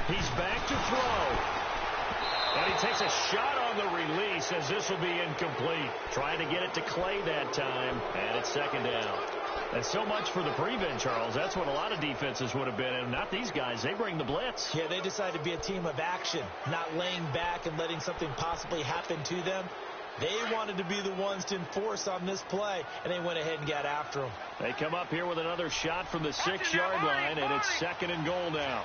He's back to throw. And he takes a shot on the release as this will be incomplete. Trying to get it to Clay that time, and it's 2nd down. And so much for the prevent, Charles. That's what a lot of defenses would have been. And not these guys. They bring the blitz. Yeah, they decided to be a team of action, not laying back and letting something possibly happen to them. They wanted to be the ones to enforce on this play, and they went ahead and got after them. They come up here with another shot from the 6-yard line, and it's 2nd and goal now.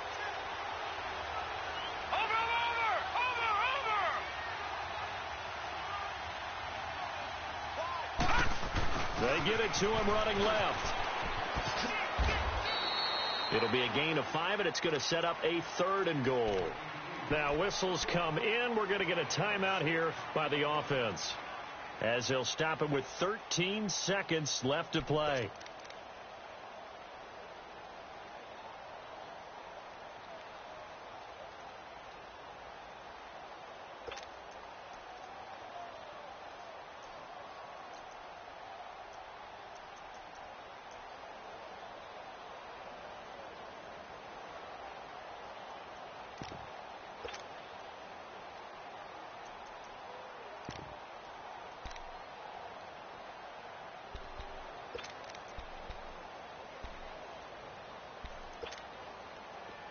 They get it to him running left. It'll be a gain of 5, and it's going to set up a 3rd and goal. Now whistles come in. We're going to get a timeout here by the offense, as they'll stop it with 13 seconds left to play.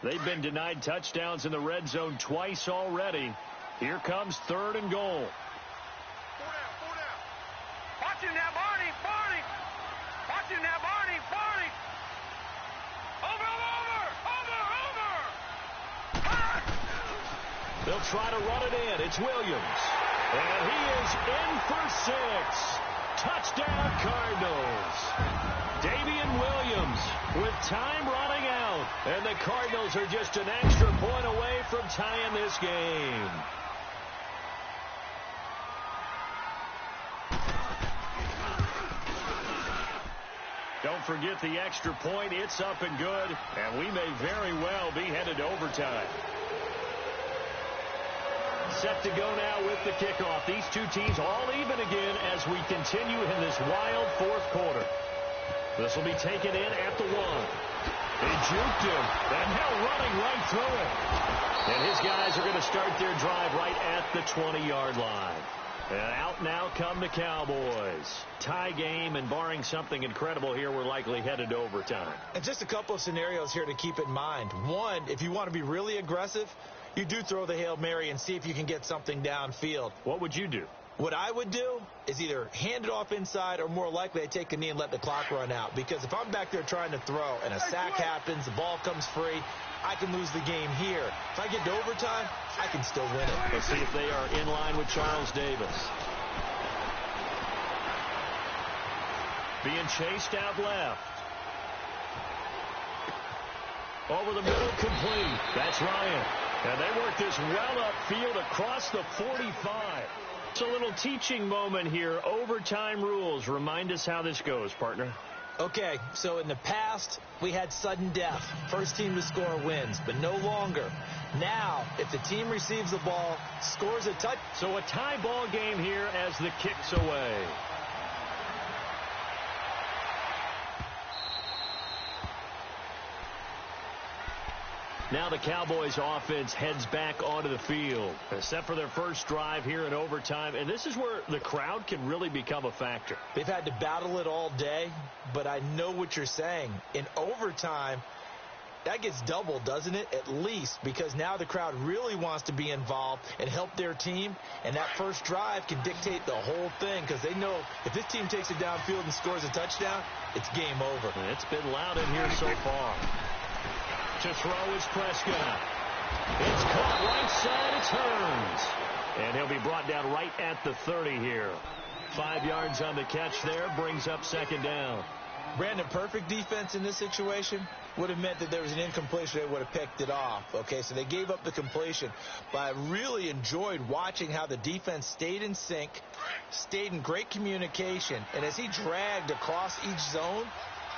They've been denied touchdowns in the red zone twice already. Here comes 3rd and goal. 4 down. Watch him now, Barney. Watch him now, Barney. Over. They'll try to run it in. It's Williams. And he is in for 6. Touchdown, Cardinals. Davian Williams with time running out. And the Cardinals are just an extra point away from tying this game. Don't forget the extra point. It's up and good. And we may very well be headed to overtime. Set to go now with the kickoff. These two teams all even again as we continue in this wild 4th quarter. This will be taken in at the 1. They juked him, and now running right through it. And his guys are going to start their drive right at the 20-yard line. And out now come the Cowboys. Tie game, and barring something incredible here, we're likely headed to overtime. And just a couple of scenarios here to keep in mind. One, if you want to be really aggressive, you do throw the Hail Mary and see if you can get something downfield. What would you do? What I would do is either hand it off inside or more likely I take a knee and let the clock run out. Because if I'm back there trying to throw and a sack happens, the ball comes free, I can lose the game here. If I get to overtime, I can still win it. Let's see if they are in line with Charles Davis. Being chased out left. Over the middle, complete. That's Ryan. And they work this well upfield across the 45. It's a little teaching moment here. Overtime rules. Remind us how this goes, partner. Okay, so in the past, we had sudden death. First team to score wins, but no longer. Now, if the team receives the ball, scores a touch. So a tie ball game here as the kick's away. Now the Cowboys offense heads back onto the field, except for their first drive here in overtime. And this is where the crowd can really become a factor. They've had to battle it all day, but I know what you're saying. In overtime, that gets doubled, doesn't it? At least, because now the crowd really wants to be involved and help their team. And that first drive can dictate the whole thing, because they know if this team takes it downfield and scores a touchdown, it's game over. And it's been loud in here so far. To throw is Prescott. It's caught right side. It turns. And he'll be brought down right at the 30 here. 5 yards on the catch there. Brings up 2nd down. Brandon, perfect defense in this situation would have meant that there was an incompletion. They would have picked it off. Okay, so they gave up the completion. But I really enjoyed watching how the defense stayed in sync, stayed in great communication. And as he dragged across each zone,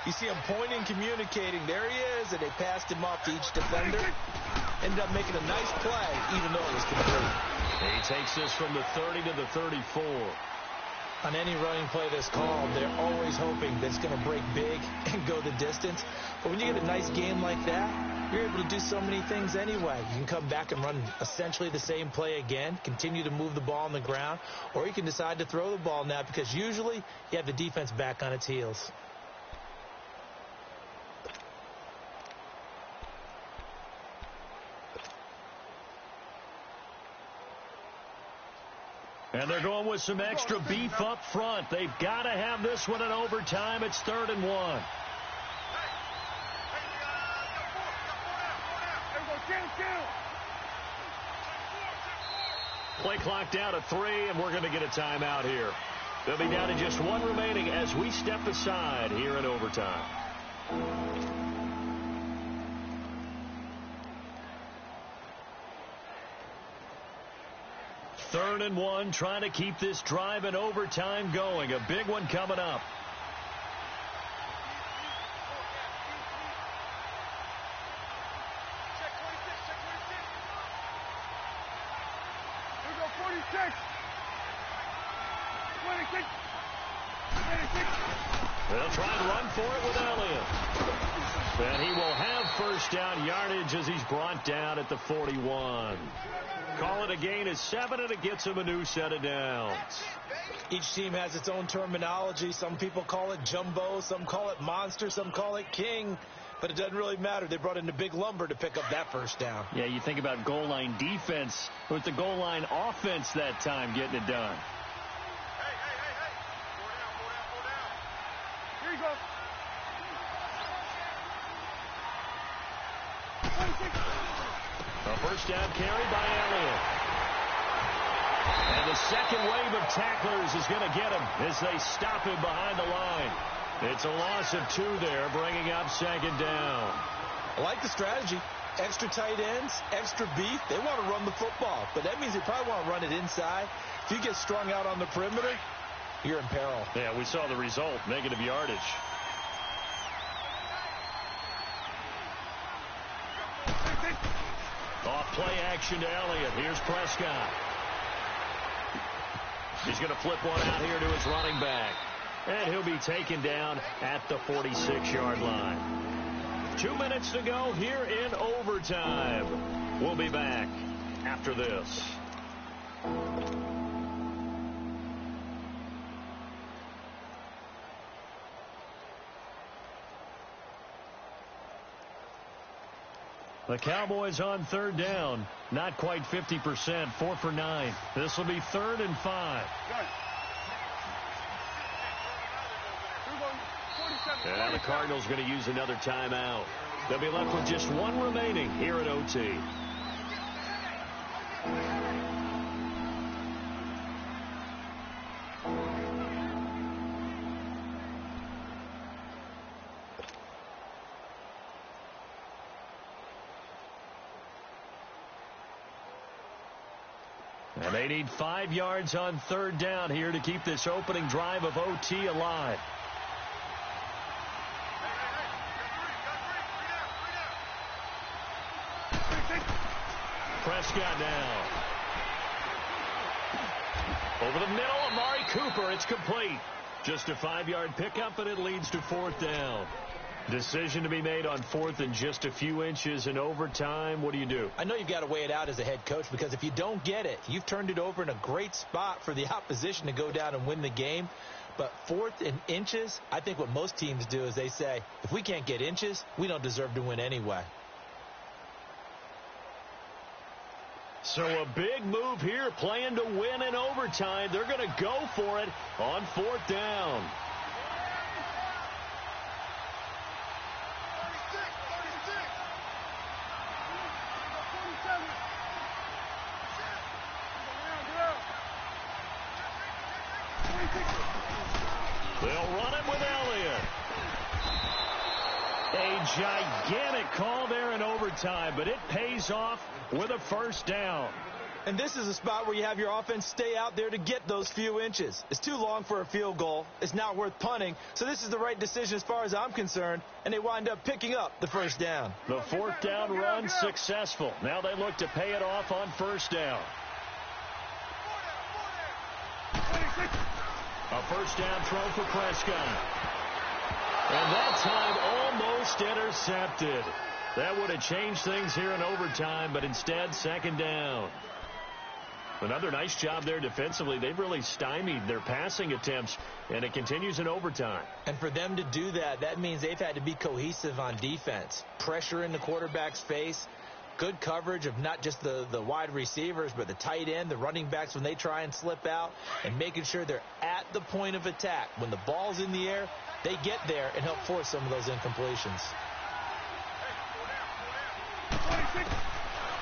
you see him pointing, communicating. There he is, and they passed him off to each defender. Ended up making a nice play, even though it was complete. He takes this from the 30 to the 34. On any running play that's called, they're always hoping that it's going to break big and go the distance. But when you get a nice game like that, you're able to do so many things anyway. You can come back and run essentially the same play again, continue to move the ball on the ground, or you can decide to throw the ball now because usually you have the defense back on its heels. And they're going with some extra beef up front. They've got to have this one in overtime. It's 3rd and 1. Play clock down to 3, and we're going to get a timeout here. They'll be down to just one remaining as we step aside here in overtime. Third and 1, trying to keep this drive in overtime going. A big one coming up. They'll try and run for it with Elliott. And he will have first down yardage as he's brought down at the 41. Call it a gain of 7, and it gets him a new set of downs. Each team has its own terminology. Some people call it jumbo, some call it monster, some call it king. But it doesn't really matter. They brought in a big lumber to pick up that first down. Yeah, you think about goal line defense with the goal line offense that time getting it done. Hey. Four down. Here you go. A first down carry by Elliott. And the second wave of tacklers is going to get him as they stop him behind the line. It's a loss of 2 there, bringing up second down. I like the strategy. Extra tight ends, extra beef. They want to run the football, but that means they probably want to run it inside. If you get strung out on the perimeter, you're in peril. Yeah, we saw the result, negative yardage. Off play action to Elliott. Here's Prescott. He's going to flip one out here to his running back. And he'll be taken down at the 46-yard line. 2 minutes to go here in overtime. We'll be back after this. The Cowboys on third down. Not quite 50%. 4 for 9. This will be 3rd and 5. And now the Cardinals going to use another timeout. They'll be left with just 1 remaining here at OT. And they need 5 yards on third down here to keep this opening drive of OT alive. Prescott down. Over the middle, Amari Cooper. It's complete. Just a 5-yard pickup, and it leads to 4th down. Decision to be made on 4th and just a few inches in overtime. What do you do? I know you've got to weigh it out as a head coach, because if you don't get it, you've turned it over in a great spot for the opposition to go down and win the game. But 4th and inches, I think what most teams do is they say, if we can't get inches, we don't deserve to win anyway. So a big move here, playing to win in overtime. They're going to go for it on 4th down. They'll run it with Elliott. A gigantic call there in overtime, but it pays off with a first down. And this is a spot where you have your offense stay out there to get those few inches. It's too long for a field goal. It's not worth punting. So this is the right decision as far as I'm concerned. And they wind up picking up the first down. The 4th down run successful. Now they look to pay it off on first down. A first down throw for Prescott. And that time almost intercepted. That would have changed things here in overtime, but instead 2nd down. Another nice job there defensively. They've really stymied their passing attempts, and it continues in overtime. And for them to do that, that means they've had to be cohesive on defense. Pressure in the quarterback's face. Good coverage of not just the wide receivers, but the tight end, the running backs when they try and slip out, and making sure they're at the point of attack. When the ball's in the air, they get there and help force some of those incompletions.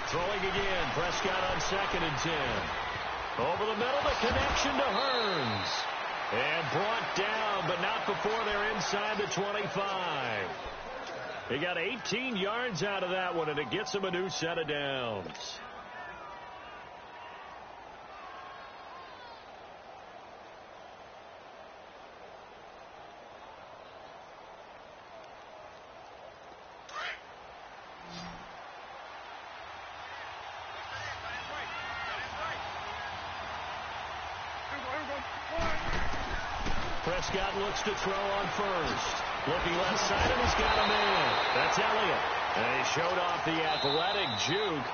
Throwing again. Prescott on 2nd and 10. Over the middle, the connection to Hearns. And brought down, but not before they're inside the 25. He got 18 yards out of that one, and it gets him a new set of downs. Prescott looks to throw on first. Looking left side, and he's got a man. That's Elliott. And he showed off the athletic juke.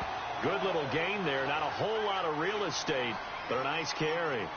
Good little gain there. Not a whole lot of real estate, but a nice carry.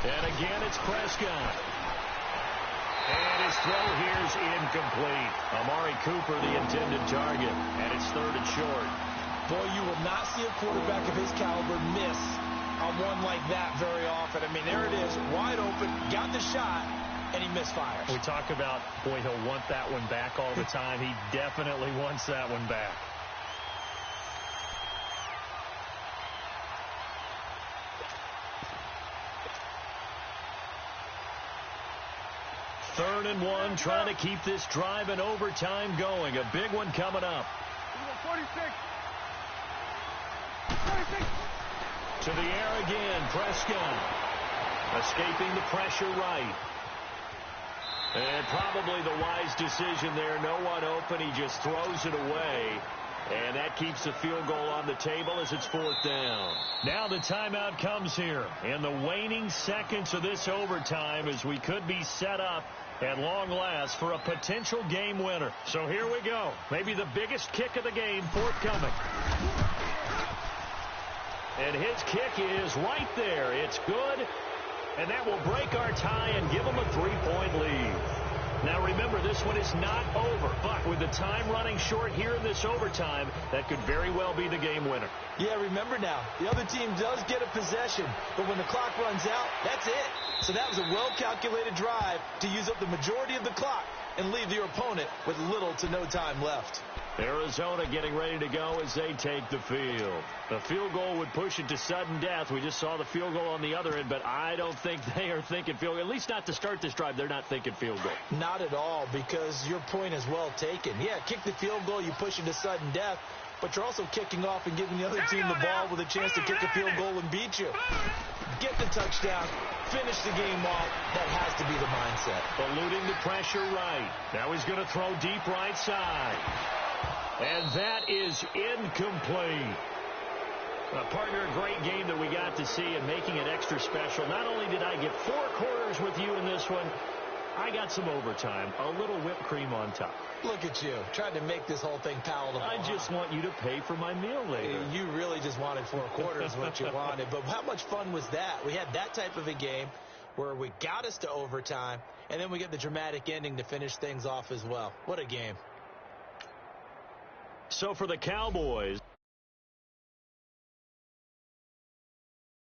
And again, it's Prescott. And his throw here's incomplete. Amari Cooper, the intended target. And it's 3rd and short. Boy, you will not see a quarterback of his caliber miss on one like that very often. I mean, there it is, wide open, got the shot, and he misfires. We talk about, boy, he'll want that one back all the time. He definitely wants that one back. Third and 1, trying to keep this drive in overtime going. A big one coming up. 46. To the air again, Prescott. Escaping the pressure right. And probably the wise decision there. No one open. He just throws it away. And that keeps the field goal on the table as it's 4th down. Now the timeout comes here in the waning seconds of this overtime, as we could be set up at long last for a potential game winner. So here we go. Maybe the biggest kick of the game forthcoming. And his kick is right there. It's good. And that will break our tie and give them a 3-point lead. Now remember, this one is not over, but with the time running short here in this overtime, that could very well be the game winner. Yeah, remember now, the other team does get a possession, but when the clock runs out, that's it. So that was a well-calculated drive to use up the majority of the clock and leave your opponent with little to no time left. Arizona getting ready to go as they take the field. The field goal would push it to sudden death. We just saw the field goal on the other end, but I don't think they are thinking field goal. At least not to start this drive. They're not thinking field goal. Not at all, because your point is well taken. Yeah, kick the field goal, you push it to sudden death, but you're also kicking off and giving the other team the ball with a chance to kick a field goal and beat you. Get the touchdown, finish the game off. That has to be the mindset. Eluding the pressure right. Now he's going to throw deep right side. And that is incomplete. Partner, a great game that we got to see and making it extra special. Not only did I get 4 quarters with you in this one, I got some overtime, a little whipped cream on top. Look at you, trying to make this whole thing palatable. I just want you to pay for my meal later. You really just wanted 4 quarters what you wanted. But how much fun was that? We had that type of a game where we got us to overtime, and then we get the dramatic ending to finish things off as well. What a game. So for the Cowboys,